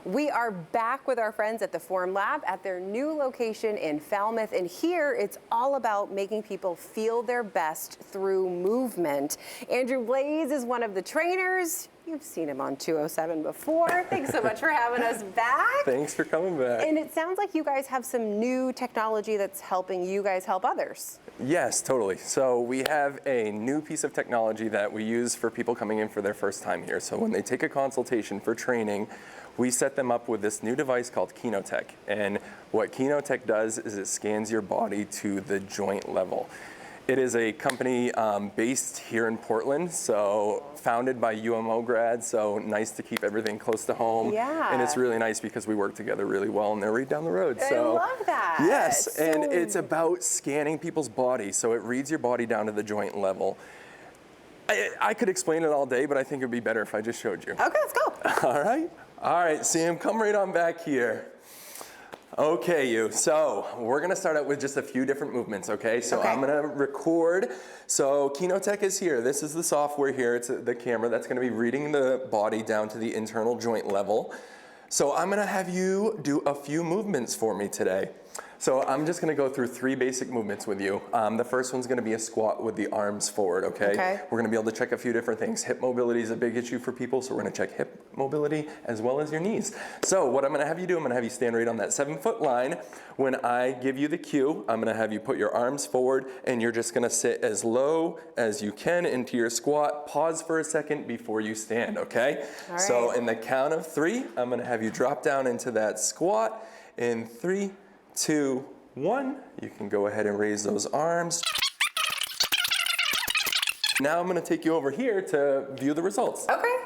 We are back with our friends at the Form Lab at their new location in Falmouth, and here it's all about making people feel their best through movement. Andrew Blaze is one of the trainers. You've seen him on 207 before. Thanks so much for having us back. Thanks for coming back. And it sounds like you guys have some new technology that's helping you guys help others. Yes, totally. So we have a new piece of technology that we use for people coming in for their first time here. So when they take a consultation for training, we set them up with this new device called Kinotech. And what Kinotech does is it scans your body to the joint level. It is a company based here in Portland, so founded by UMO grads, so nice to keep everything close to home. Yeah. And it's really nice because we work together really well and they're right down the road. I love that. Yes, and it's about scanning people's body, so it reads your body down to the joint level. I could explain it all day, but I think it would be better if I just showed you. Okay, let's go. All right, Sam, come right on back here. Okay, so we're gonna start out with just a few different movements, okay? So I'm gonna record. So Kinotech is here. This is the software here. It's the camera that's gonna be reading the body down to the internal joint level. So I'm gonna have you do a few movements for me today. So I'm just gonna go through 3 basic movements with you. The first one's gonna be a squat with the arms forward, okay? We're gonna be able to check a few different things. Hip mobility is a big issue for people, so we're gonna check hip mobility as well as your knees. So what I'm gonna have you do, I'm gonna have you stand right on that 7-foot line. When I give you the cue, I'm gonna have you put your arms forward and you're just gonna sit as low as you can into your squat. Pause for a second before you stand, okay? All right. So in the count of 3, I'm gonna have you drop down into that squat. In 3, 2, 1, you can go ahead and raise those arms. Now I'm gonna take you over here to view the results. Okay.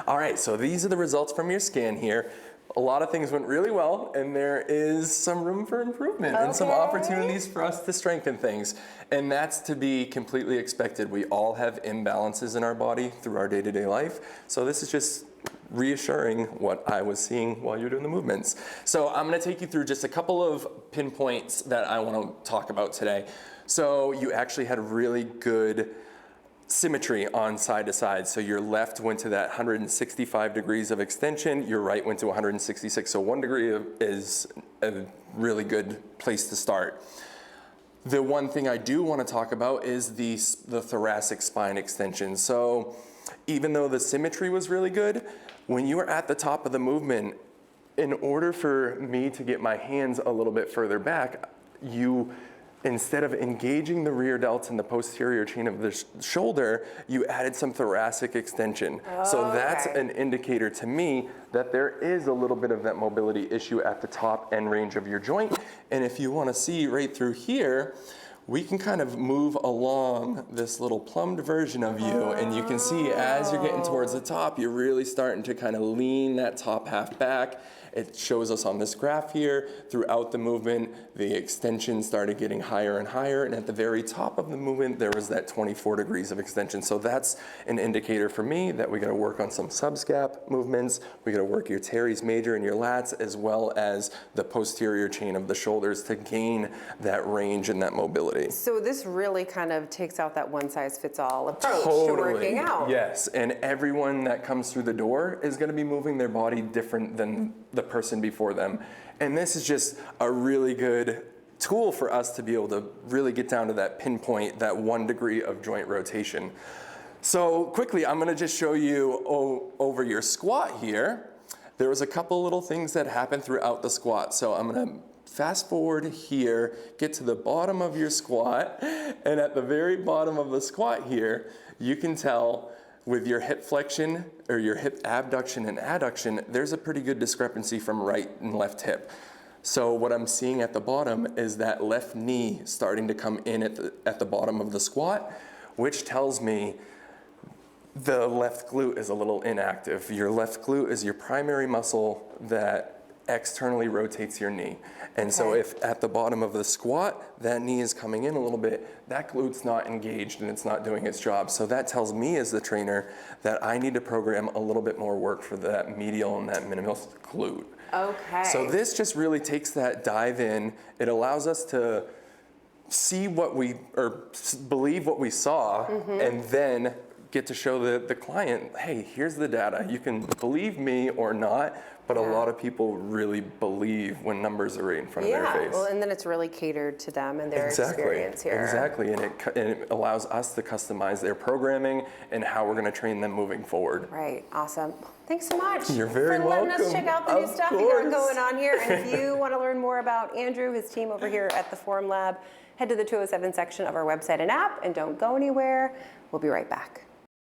All right, so these are the results from your scan here. A lot of things went really well, and there is some room for improvement and some opportunities for us to strengthen things. And that's to be completely expected. We all have imbalances in our body through our day-to-day life. So this is just reassuring what I was seeing while you're doing the movements. So I'm gonna take you through just a couple of pinpoints that I wanna talk about today. So you actually had really good symmetry on side to side. So your left went to that 165 degrees of extension, your right went to 166. So 1 degree is a really good place to start. The one thing I do want to talk about is the thoracic spine extension. So even though the symmetry was really good, when you were at the top of the movement, in order for me to get my hands a little bit further back, instead of engaging the rear delts and the posterior chain of the shoulder, you added some thoracic extension. So that's an indicator to me that there is a little bit of that mobility issue at the top end range of your joint. And if you want to see right through here, we can kind of move along this little plumbed version of you, and you can see as you're getting towards the top, you're really starting to kind of lean that top half back. It shows us on this graph here, throughout the movement, the extension started getting higher and higher, and at the very top of the movement, there was that 24 degrees of extension. So that's an indicator for me that we gotta work on some subscap movements, we gotta work your teres major and your lats, as well as the posterior chain of the shoulders to gain that range and that mobility. So this really kind of takes out that one-size-fits-all approach to working out. Yes, and everyone that comes through the door is gonna be moving their body different than the person before them. And this is just a really good tool for us to be able to really get down to that pinpoint, that 1 degree of joint rotation. So quickly, I'm gonna just show you over your squat here. There was a couple little things that happened throughout the squat. So I'm gonna fast forward here, get to the bottom of your squat, and at the very bottom of the squat here, you can tell with your hip flexion or your hip abduction and adduction, there's a pretty good discrepancy from right and left hip. So what I'm seeing at the bottom is that left knee starting to come in at the bottom of the squat, which tells me the left glute is a little inactive. Your left glute is your primary muscle that externally rotates your knee. And so if at the bottom of the squat, that knee is coming in a little bit, that glute's not engaged and it's not doing its job. So that tells me as the trainer that I need to program a little bit more work for that medial and that minimus glute. Okay. So this just really takes that dive in. It allows us to see what believe what we saw, and then get to show the client, hey, here's the data. You can believe me or not, but a lot of people really believe when numbers are right in front of their face. Well, and then it's really catered to them and their experience here. Exactly, and it allows us to customize their programming and how we're going to train them moving forward. Right, awesome. Thanks so much. You're very welcome. For letting us check out the new stuff you got going on here. And if you want to learn more about Andrew, his team over here at the Form Lab, head to the 207 section of our website and app, and don't go anywhere. We'll be right back.